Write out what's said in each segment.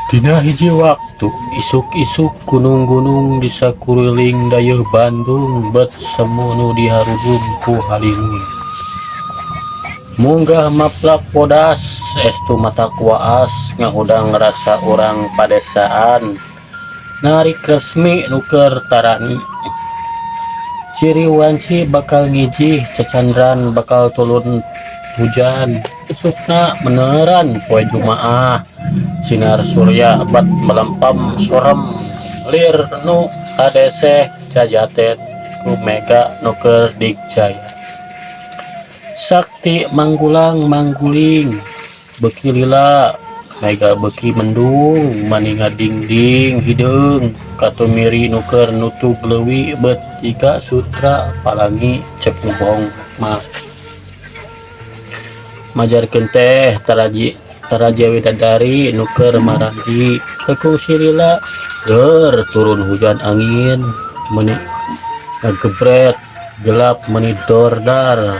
Dina hiji waktu isuk-isuk gunung-gunung di sakuriling dayeuh Bandung bet semu nu diharudung ku halimun. Munggah maplak podas estu mata kuaas ngahudang rasa urang padesaan narik resmi nuker tarani. Ciri wanci bakal ngijih cacandran bakal turun hujan besukna beneran poe Jumaah sinar surya bat melempam surem lir nu adeseh cajatet ku mega nuker dikjaya sakti manggulang mangguling beki lila mega beki mendung maninga dingding hideung katumiri nuker nutug leuwih bet jika sutra palangi cek ngubong mah majarkeun teh taraja widadari nuker marandi kekung silila ger turun hujan angin meni ngagebret gelap meni dordar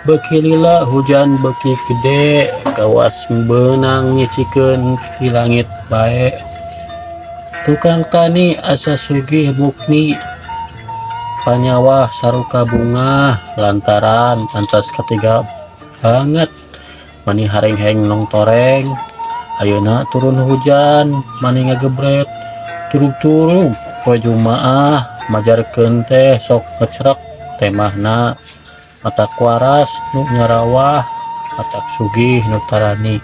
beki lila hujan beki gede kawas benang nyicikeun di langit bae tukang tani asa sugih mukni panyawah saruka bunga lantaran pantas ketiga banget mani harengheng nong toreng ayeuna turun hujan mani ngagebret turug-turug poe Jumaah majarkeun teh sok ngecrek temahna mata kuaras nu nyarawah matak sugih nu tarani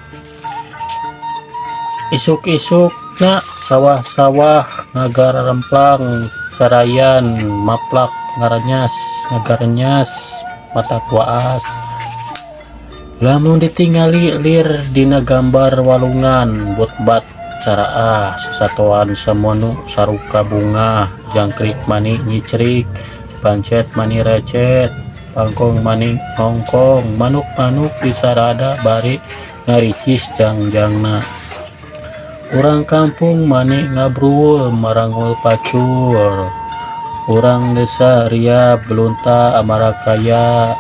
isuk-isukna sawah-sawah ngagar remplang sarayan maplak ngagarnyas mata kuaas lamun ditingali lir dina gambar walungan butbat caraah sesatuan semonu saruka bunga jangkrik mani nyicrik pancet mani recet pangkong mani ngongkong manuk-manuk disarada bari ngaricis jangjangna urang kampung mani ngabrul marangul pacul urang desa ria belunta amarakaya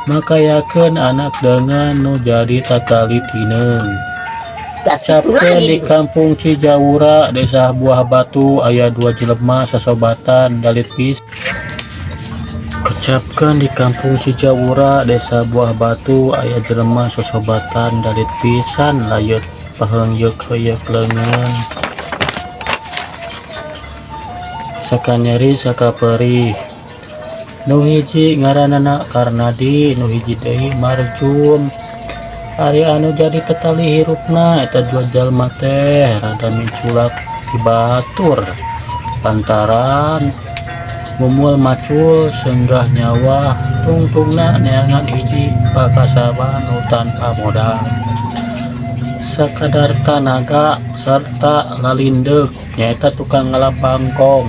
makayakeun anak dengan nu jadi tatali tineng capkeun di kampung Cijawura desa Buah Batu aya 2 jelema sasobatan dalit pis kecapkeun di kampung Cijawura desa Buah Batu aya jelema sasobatan dalit pisan layut paheung yeuk leungeun sakanyeri sakaperih nu hiji ngaranana Karnadi nu hiji deui Marjun ari anu jadi tetali hirupna eta dua jalma teh rada minculak di batur lantaran mumul macul senggah nyawa tungtungna neangan hiji pakasaban nu tanpa modal sakadar tanaga serta lalindeuk nyaeta tukang ngalap bangkong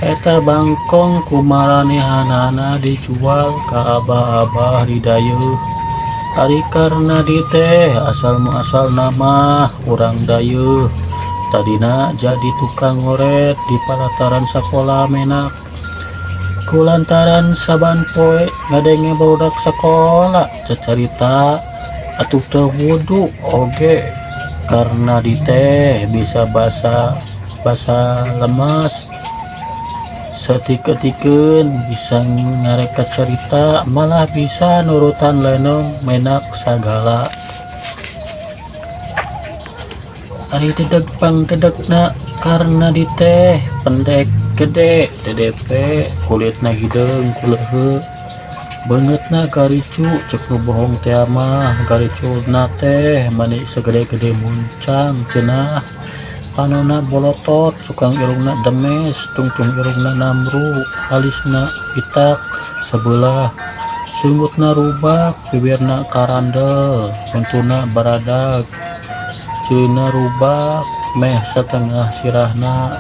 eta bangkong kumaranehanana dijual ka abah-abah di dayeuh ari Karnadi teh asal muasal nama urang dayeuh tadina jadi tukang ngoret di palataran sakola menak kulantaran saban poe ngadenge barudak sakola cacarita atuh teu wudu oge Karnadi teh bisa basa lemes satik-tikeun bisa ngareka cerita malah bisa nurutan lenong menak sagala ari dedeg pangdedegna Karnadi teh pendek gede DDP kulitna hideung kuleuheu beungeutna garicu cek nu bohong teh mah garicuna teh mani segede-gede muncang cenah panona bolotot sukang irungna demes tungtung irungna namru alisna pitak sebelah sunggutna rubak bibirna karandel untuna baradag ceulina rubak meh setengah sirahna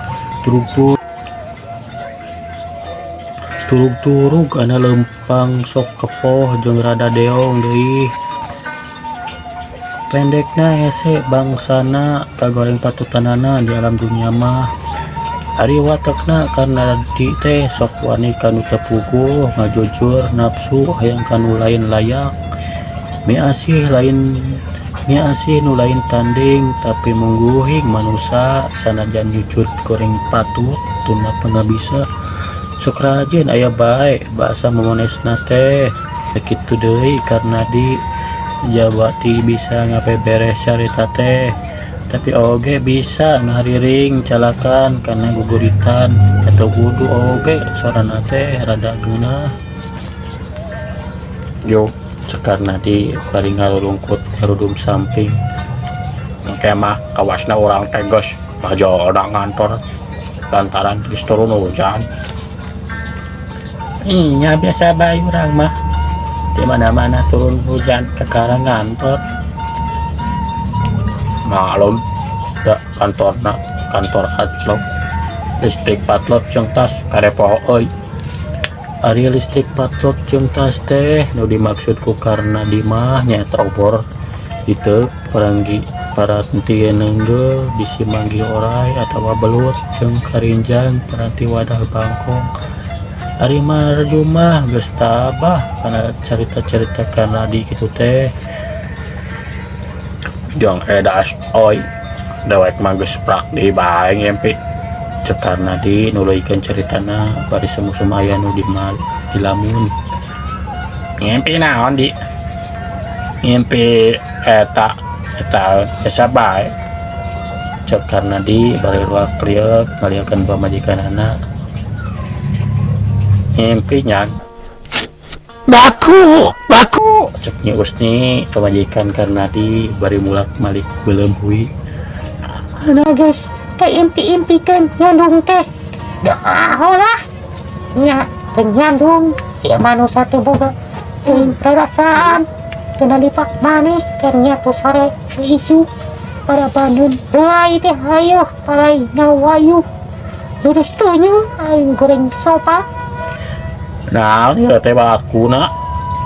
turug-turug ana lempang sok kepoh jeung rada deong deui pendekna hese bangsana kagoreng patutanana di alam dunia mah ari watekna Karnadi teh sok wani kanu tepuguh ngajujur nafsu hayang kanu lain layak mi asih lain nya asih nu lain tanding tapi mungguhing manusia sanajan nyucut goreng patut tuna pengabisa sok rajin aya baik bahasa memonesna teh sakitu deui karena di Jawati bisa ngape beres carita teh tapi oge bisa ngahariring calakan karena guguritan atau kudu oge sorana teh rada geunah yo cekarna di bari ngalungkut ngarudum samping engke mah kawasna urang tegas ngajodoh ngantor lantaran geus turun hujan. Iya biasa bae urang mah di mana-mana turun hujan kekarang ngantor malum da kantorna kantor adlok listrik patlot jeung tas karepoh euy. Ari listrik patlot jeung tas teh nu dimaksudku karena di mah nyaeta obor itu peranggi paranti nenggel disimanggi orai atawa belut jeung karinjang paranti wadah bangkong. Ari marjumah geus tabah kana carita-carita karena di kitu teh jeung edas oi dewek mah geus prak di bae ngempi cekarna di nuluykeun caritana bari semusum aya nu di lamun ngempi naon di ngempi eta biasa bae cekarna di bari ruak prieup ngaliakeun pamajikanana ngempi nyan baku cek nyeus ni pamajikan karena di bari mulak malik belum hui ana guys impi-impikeun nyandung teh holah nya penyandung ya manusia teh boga perasaan kena dipak maneh kernya tuh sore isu para bandun wai teh hayo palai ngawayu sudah setuju aing goreng sopa nah ieu teh bakuna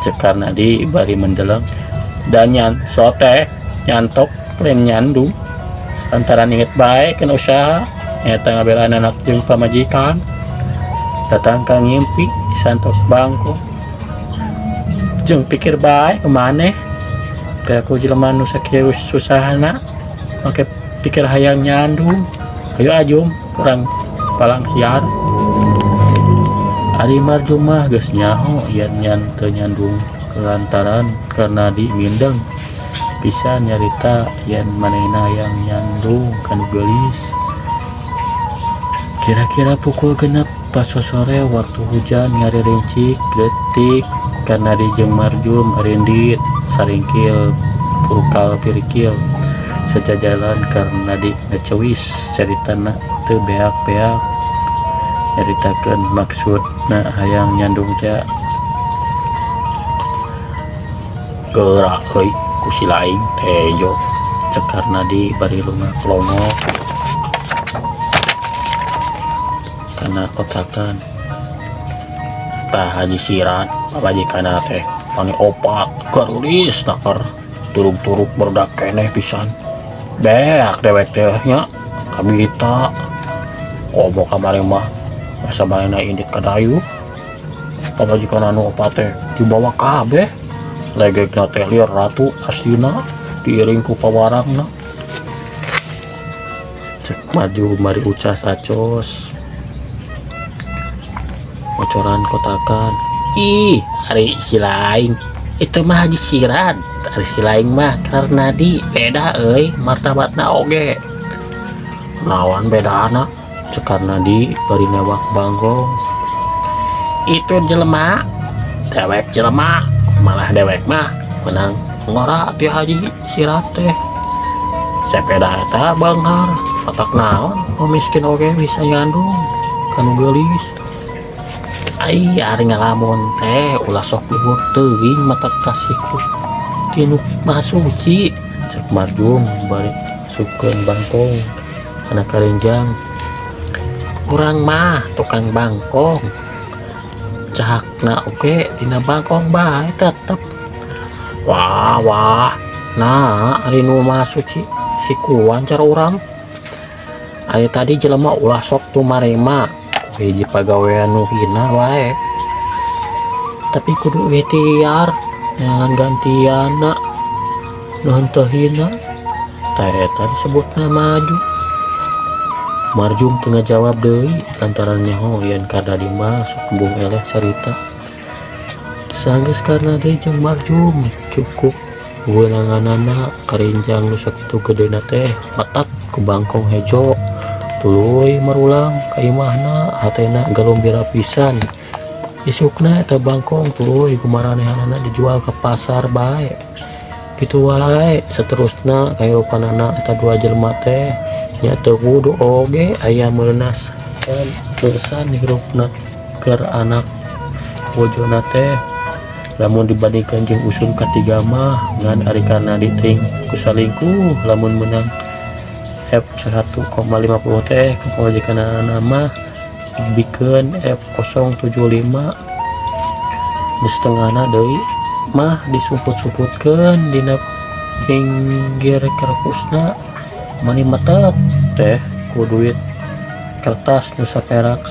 cekarna di bari mendeleng dan nyan sote nyantok lain nyandung antara inget baik kena usaha nyata ngabelaan anak jeung pamajikan datang ka ngimpi santok bangko jeung pikir baik kemana aku jelema nu sakieu susahna make pikir hayang nyandung ayo ajum kurang palang siar ari marjumah geus nyaho yen nyan teu nyandung kelantaran karena di mindeng bisa nyarita yen manehna yang nyandung kan gelis. Kira-kira pukul genep pas sore waktu hujan ngari rincik detik karena di jeung marjum arindit saringkil purkal pirikil sejajalan karena di ngecewis caritana teu beak-beak nyaritakeun maksudna hayang nyandung teh gerak euy kusi laing tejo cekarna di bari lunga klono karena kotakan tah haji sirat pamajikanna teh pani opat garulis nakar turuk-turuk berdak keneh pisan beak dewek teh nya kabita komo kamari mah masa baena indit kadayu pamajikanna nu opat teh dibawa kabeh legekna teh liar ratu aslina diiring ku pawarangna cek maju mari ucas acos bocoran kotakan ih hari silaing itu mah haji sirat hari silaing mah karena di beda euy martabatna oge nawan bedana cek karena di bari newak bangkong itu jelema dewek jelema malah dewek mah menang ngora ti haji sirat teh sepeda eta banghar otak naon miskin oge bisa nyandung kanu geulis ai ari ngalamun teh ulah sok luhur teuing mata kasihku tinu mah suci cek marjum bari sukeun bangkong anak karenjang urang mah tukang bangkong cahakna oke dina bangkong bae tetep wah nah ari nu mah suci si kuan cara urang ari tadi jelema ulah sok tumarema hiji pagawean nu hina wae tapi kudu ikhtiar jangan gantiana nu henteu hina teh eta disebutna maju. Marjum tengah jawab deui lantaran nyaho yen kada dimah sok embung eleh carita. Sanggeus karna deui jeung Marjum cukup weunanganana karinjang nu sakitu gedena teh matak ku bangkong hejo. Tuluy marulang ka imahna hatena galombira pisan. Isukna eta bangkong tuluy ku maranehanana dijual ke pasar bae. Kitu wae saterusna kahirupanana eta dua jelema teh nya teu kudu oge aya meunas dan kesan hirupna keur anak bojona teh. Lamun dibandingkan jeung usul katiga mah ngan ari karna diting ku salingkuh lamun menang F1,50 teh ke majikanana mah bikeun F075 nu setengahna deui mah disumput-sumputkeun dina pinggir kerpusna mani matak teh ku duit kertas nu saperak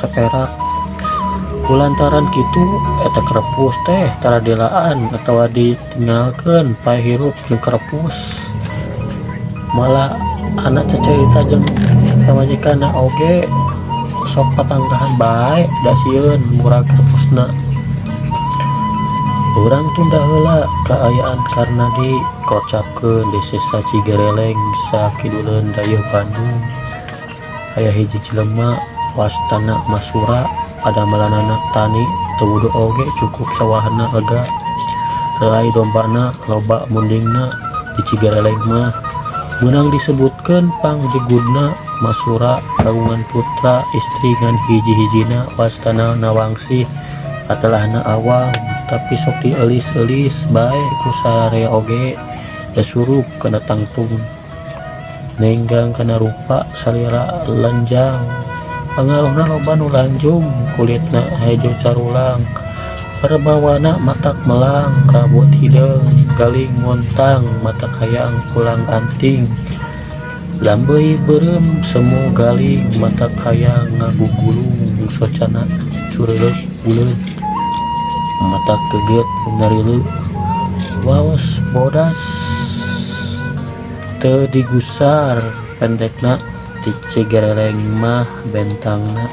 kulantaran kitu eta kerpus teh tara dilaan atawa ditinggalkeun pae hirup jeung kerpus. Malah anak cacarita jeung pamajikanna oge sok patanggahan bae da sieun murah kerpusna. Urang tunda heula kaayaan karna dikocapkeun di Desa Cigareleng sakiduleun dayeuh Bandung. Aya hiji jelema wastana Masura pada melanana tani teu oge cukup sawahna lega. Rai dombana loba mundingna di Cigareleng mah meunang disebutkeun pangjegudna Masura kagungan putra istri ngan hiji-hijina wastana Nawangsih atelahna awam tapi sok dieulis-eulis bae ku sararea oge da surup kana tangtung nenggang kana rupa salira lanjang. Pangaruhna loba nu lanjung kulitna hejo carulang perbawana matak melang rabut hideung galing montang matak hayang pulang anting lambeuy beureum semu galing matak hayang ngagugulung socana cureuleuh buleud matak keget narileuk waos bodas teu digusar pendekna di Cigareleng mah bentangna.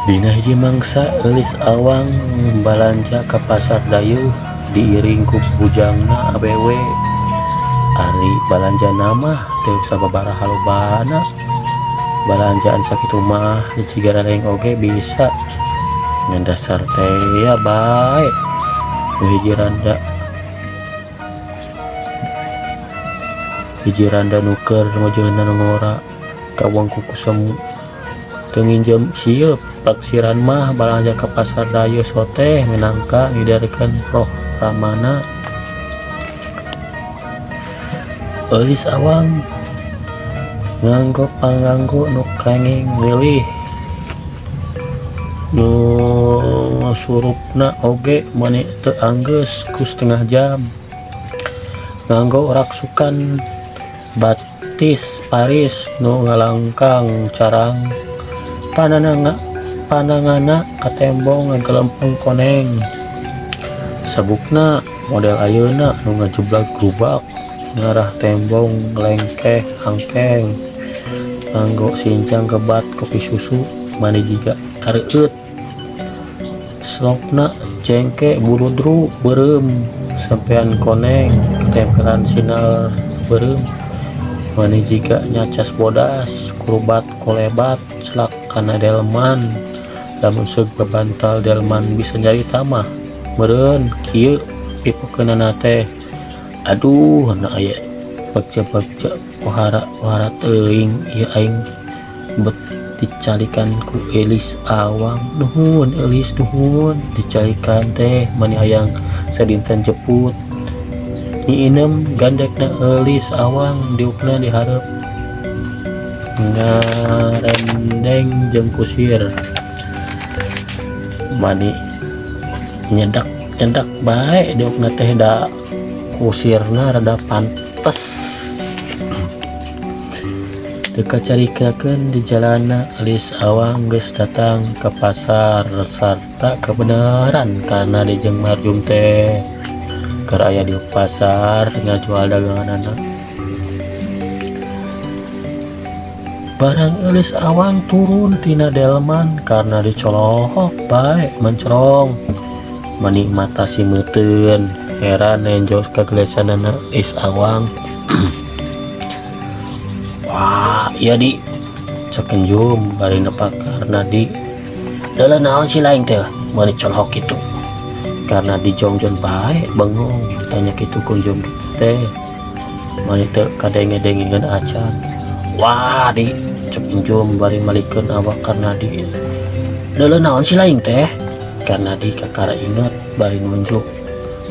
Dina hiji mangsa eulis awang balanja ka pasar dayeuh diiring ku bujangna abewe. Ari balanjana mah teu sababaraha lobana. Balanjaan sakitu mah di Cigareleng oge bisa ngan dasar teh ya bae. Nu hiji randa nuker ngajeunna ngora ka uang kuku semu teu nginjem sieup paksiran mah balanja ka pasar dayeuh soteh minangka ngidarkeun programana. Eulis awang nganggo panganggo nu kenging milih nu surupna oge mani teu anggeus ku setengah jam nganggo raksukan batis Paris nu ngalangkang carang panangana katembong ngelempeng koneng sabukna model ayeuna nu ngajeblak grubak ngarah tembong lengkeh angkeng nganggo sincang kebat kopi susu mani jiga kareueut slokna cengke buludru beureum sampean koneng tempelan sinar beureum mani jiga nyacas bodas kurubat kolebat celak kana delman lamun seug bebantal delman bisa nyarita mah meureun kieu pipekeunana teh aduh na aya bagja pohara teuing ieu aing bet dicalikan ku Elis awang nuhun Elis nuhun dicalikan teh mani hayang sadinten jeput Nyi Inem gandekna Elis awang diukna dihareup ngarendeng jeung kusir mani nyedak bae diukna teh da kusirna rada pantes teu kacarikakeun di jalanna Elis awang geus datang ke pasar sarta kebenaran karena di jeung Marjum teh keur aya di pasar ngajual dagangan anak. Barang eulis awang turun tina delman karena dicolok bae mencerong menikmata si meuteun heran nenjos kagelesanana is awang. Wah iya di cekenjum bari nepak karena di dalam naon si lain teh mani colok itu karena di jongjon bae bengong tanya gitu kunjung gitu teh mani teu kadenge-dengingan acan. Wah di cekenjum bari malikeun awak karena di dalam naon si lain teh karena di kakara inget bari nunjuk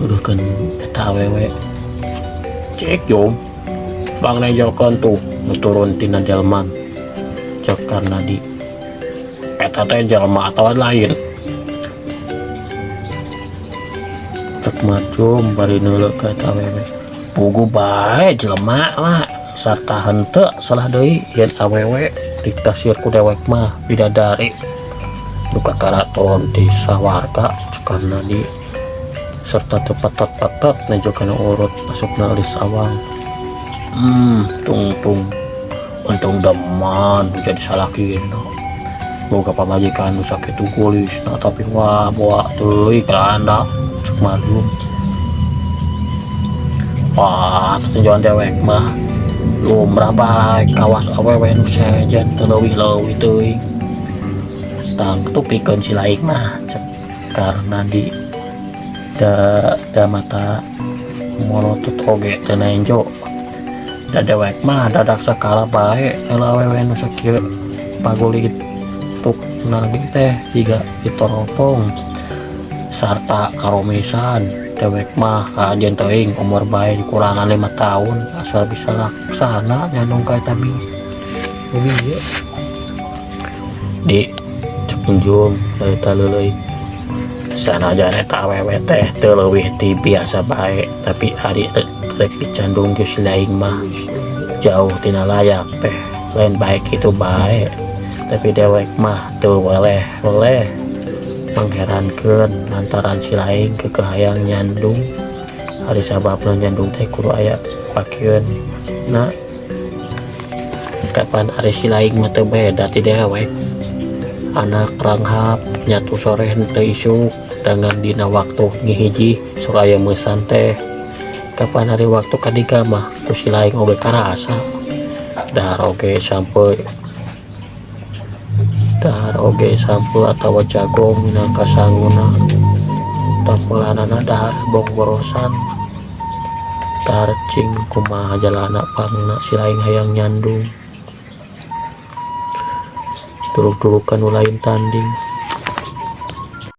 uduhkeun eta awewe. Cek jom bang nejokeun tuh turun tina delman cek karena di eta teh jelema atawa lain. Cek majum bari neuleuh ka eta awewe pugu bae jelema mah sarta henteu salah deui yen awewe ditasir ku dewek mah bidadari nu kakaraton di sawarga karena di serta tepat-tepat nejokeun urut masukna eulis awang. Tung untung deman jadi salakina boga pamajikan nu sakitu gulisna tapi wah bawa teuing keranda cek malum. Wah tujuan dewek mah lumrah bae kawas awewe nu sejen teu leuwih-leuwih teuing tang tupikeun si laing mah cek karena di da mata molotot oge teu nenjo da dewek mah dadak sakala bae awewe nu sakieu pagulit tuk nagi teh jiga ditoropong sarta karomesan dewek mah kajen teuing umur bae dikurangan 5 tahun asal bisa laksana nyandung ka eta bumi ieu di cekunjung dari taleuleui sanajan eta awewe teh teu leuwih ti biasa bae tapi ari rek dicandung geus laing mah jauh tina layak teh lain baik itu bae tapi dewek mah teu weleh mengherankeun lantaran si laing kekehayang nyandung hari sababna nyandung teh kudu aya pakieun na kapan ari si laing mah teu beda ti dewek anak ranghap nyatu sore henteu isuk dengan dina waktu ngihiji sok aya meusan teh kapan hari waktu kadiga mah tu si laing oge karasa dahar oge sampe atawa jagong minangka sangguna tampelanana dahar bong borosan dahar cing kumaha jalana pangna si laing hayang nyandung duruk-durukan nu lain tanding